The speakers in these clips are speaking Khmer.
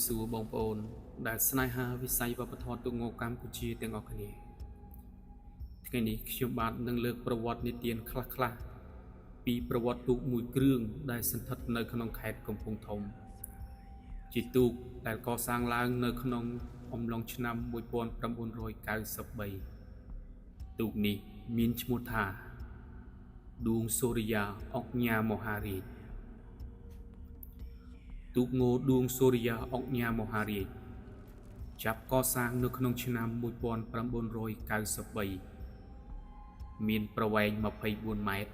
សួរបងប្អូនដែលស្នេហាវិស័យវប្បធម៌ទូកងកម្ពុជាទាំងអស់គ្នាថ្ងៃនេះខ្ញុំបាទនឹងលើកប្រវត្តិនិទានខ្លះៗពីប្រវត្តិទូកមួយគ្រឿងដែលសន្ធិដ្ឋនៅក្នុងខេត្តកំពង់ធំជាទូកដែលកសាងឡើងនៅក្នុងអំឡុងឆ្នាំ1993ទូកនេះមានឈ្មោះថាដួងសូរិយាអុកញ៉ាមហារាជទូកងដួងសូរិយាអុកញ៉ាមហារាជចាប់កសាងនៅក្នុងឆ្នាំ1993មានប្រវែង24ម៉ែត្រ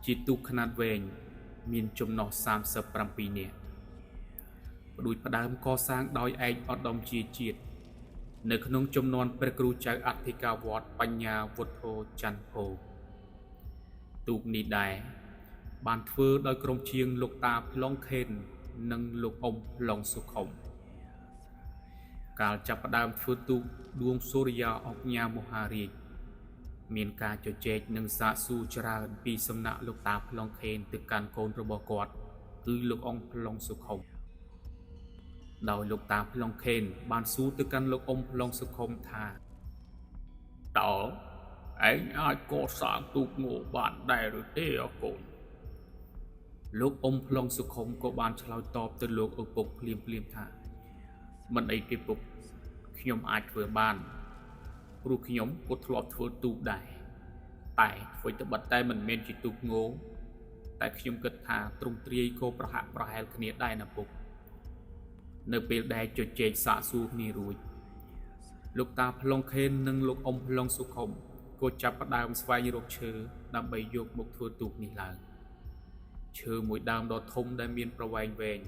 ជាទូកខ្នាតវែងមានចំណុះ37នាក់ផ្ដួចផ្ដើមកសាងដោយឯកឧត្តមជាជាតិនៅក្នុងជំនាន់ព្រះគ្រូចៅអធិការវត្តបញ្ញាវុទ្ធោច័ន្ទភោទូកនេះដែរបានធ្វើដោយក្រុមជាងលោកតាប្លង់ខេននិងលោកអ៊ំប្លង់សុខុមកាលចាប់ផ្ដើមធ្វើទូកដួងសូរិយាអុកញ៉ាមហារាជមានការជជែកនិងសាកសួរច្រើនពីសំណាក់លោកតាប្លង់ខេនទៅកាន់កូនរបស់គាត់គឺលោកអ៊ំប្លង់សុខុមដោយលោកតាប្លង់ខេនបានសួរទៅកាន់លោកអ៊ំប្លង់សុខុមថាតើឯងអាចកសាងទូកងបានដែរឬទេអកូនលោកអ៊ំប្លង់សុខុមក៏បានឆ្លើយតបទៅលោកឪពុកភ្លាមៗថាមិនអីទេពុកខ្ញុំអាចធ្វើបានព្រោះខ្ញុំក៏ធ្លាប់ធ្វើទូកដែរតែធ្វើទៅបិទតែមិនមែនជាទូកងតែខ្ញុំគិតថាទ្រង់ទ្រាយក៏ប្រហាក់ប្រហែលគ្នាដែរណាពុកនៅពេលដែលជជែកសាកសួរគ្នារួចលោកតាប្លង់ខេននិងលោកអ៊ំប្លង់សុខុមក៏ចាប់ផ្ដើមស្វែងរកឈើដើម្បីយកមកធ្វើទូកនេះឡើងឈើមួយដើមដ៏ធំដែលមានប្រវែងវែង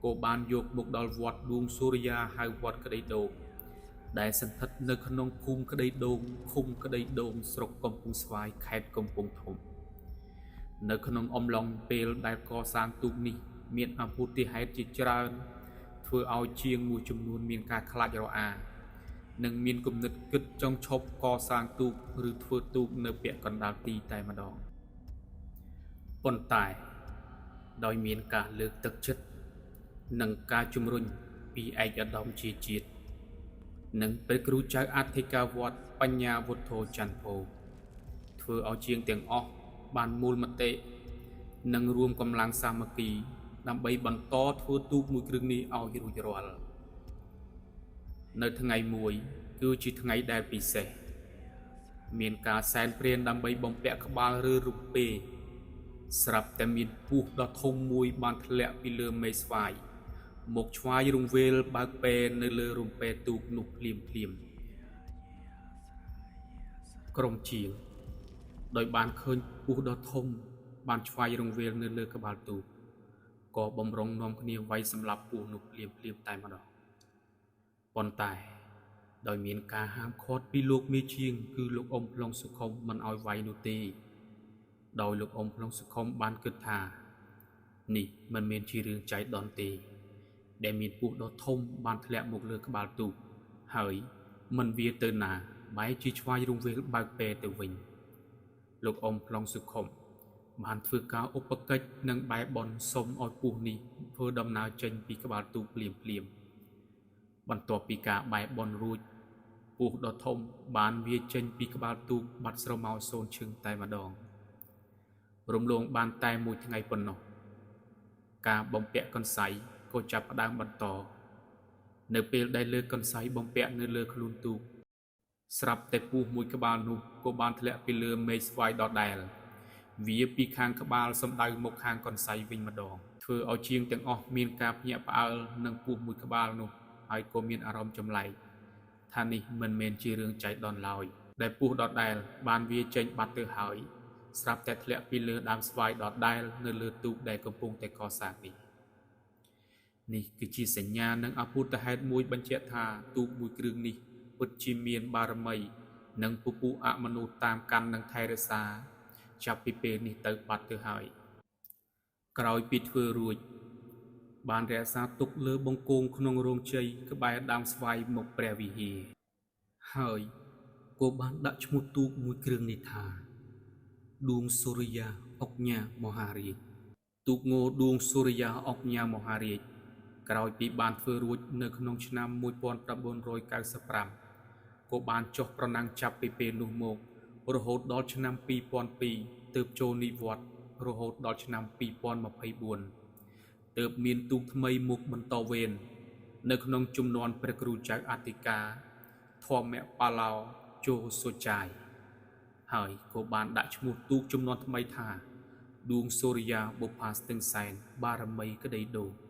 ក៏បានយកមកដល់វត្តដួងសូរិយាហៅវត្តក្តីដូងដែលសន្ធិដ្ឋនៅក្នុងភូមិក្តីដូងឃុំក្តីដូងស្រុកកំពង់ស្វាយខេត្តកំពង់ធំនៅក្នុងអំឡុងពេលដែលកសាងទូកនេះមានអភូតហេតុជាច្រើនធ្វើឲ្យជាងមួយចំនួនមានការខ្លាចរអានិងមានគំនិតគិតចង់ឈប់កសាងទូកឬធ្វើទូកនៅពាក់កណ្ដាលទីតែម្ដងប៉ុន្តែដោយមានការលើកទឹកចិត្តនិងការជំរុញពីឯកឧត្តមជាជាតិនិងព្រះគ្រូចៅអធិការវត្តបញ្ញាវុទ្ធោច័ន្ទភោធ្វើឲ្យជាងទាំងអស់បានមូលមតិនិងរួមកម្លាំងសាមគ្គីដើម្បីបន្តធ្វើទូកមួយគ្រឿងនេះឲ្យរួចរាល់នៅថ្ងៃមួយគឺជាថ្ងៃដែលពិសេសមានការសែនព្រេនដើម្បីបំពាក់ក្បាលឬរូបពេស្រាប់តែមានពស់ដ៏ធំមួយបានធ្លាក់ពីលើមេស្វាយមកឆ្វាយរង្វេលបើកពេនៅលើរំពេទូកនោះភ្លាមក្រុមជាងដោយបានឃើញពស់ដ៏ធំបានឆ្វាយរង្វេលនៅលើក្បាលទូកក៏បំរុងនាំគ្នាវាយសម្លាប់ពស់នោះភ្លាមតែម្ដងប៉ុន្តែដោយមានការហាមឃាត់ពីលោកមេជាងគឺលោកអ៊ំប្លង់សុខុមមិនឲ្យវាយនោះទេដោយលោកអ៊ំប្លង់សុខុមបានគិតថានេះមិនមែនជារឿងចៃដន្យទេដែលមានពស់ដ៏ធំបានធ្លាក់មកលើក្បាលទូកហើយមិនវាទៅណាបែរជាឆ្វាយរង្វេលបើកពេទៅវិញលោកអ៊ំប្លង់សុខុមបានធ្វើការឧបកិច្ចនិងបែបនសុំឲ្យពស់នេះធ្វើដំណើរចេញពីក្បាលទូកភ្លាមបន្ទាប់ពីការបែបនរួចពស់ដ៏ធំបានវាចេញពីក្បាលទូកបាត់ស្រមោលសូនឈឹងតែម្ដងរំលងបានតែមួយថ្ងៃប៉ុណ្ណោះការបំពាក់កន្សៃក៏ចាប់ផ្ដើមបន្តនៅពេលដែលលើកកន្សៃបំពាក់នៅលើខ្លួនទូកស្រាប់តែពស់មួយក្បាលនោះក៏បានធ្លាក់ពីលើមេឃស្វាយដដែលវាពីខាងក្បាលសម្ដៅមកខាងកន្សៃវិញម្ដងធ្វើឲ្យជាងទាំងអស់មានការភ្ញាក់ផ្អើលនឹងពស់មួយក្បាលនោះហើយក៏មានអារម្មណ៍ចម្លែកថានេះមិនមែនជារឿងចៃដន្យឡើយដែលពស់ដដែលបានវាចេញបាត់ទៅហើយស្រាប់តែធ្លាក់ពីលើដើមស្វាយដដែលនៅលើទូកដែលកំពុងតែកសាងនេះគឺជាសញ្ញានិងអភូតហេតុមួយបញ្ជាក់ថាទូកមួយគ្រឿងនេះពិតជាមានបារមីនិងពពុះអមនុស្សតាមកាន់និងថែរក្សាចាប់ពីពេលនេះទៅបាត់ទៅហើយក្រោយពីធ្វើរួចបានរក្សាទុកលើបង្គោលក្នុងរោងជ័យក្បែរដើមស្វាយមកព្រះវិហារហើយក៏បានដាក់ឈ្មោះទូកមួយគ្រឿងនេះថាដួងសូរិយាអុកញ៉ាមហារាជទូកងដួងសូរិយាអុកញ៉ាមហារាជ ក្រោយពីបានធ្វើរួចនៅក្នុងឆ្នាំ 1995 ក៏បានចុះប្រណាំងចាប់ពីពេលនោះមករហូតដល់ឆ្នាំ 2002 ទើបចូលនិវត្តន៍រហូតដល់ឆ្នាំ 2024 ទើបមានទូកថ្មីមកបន្តវេននៅក្នុងជំនាន់ព្រះគ្រូចៅអធិការធម្មបាឡោជូសូចាយហើយក៏បានដាក់ឈ្មោះទូកជំនាន់ថ្មីថាដួងសូរិយាបុប្ផាស្ទឹងសែនបារមីក្តីដូង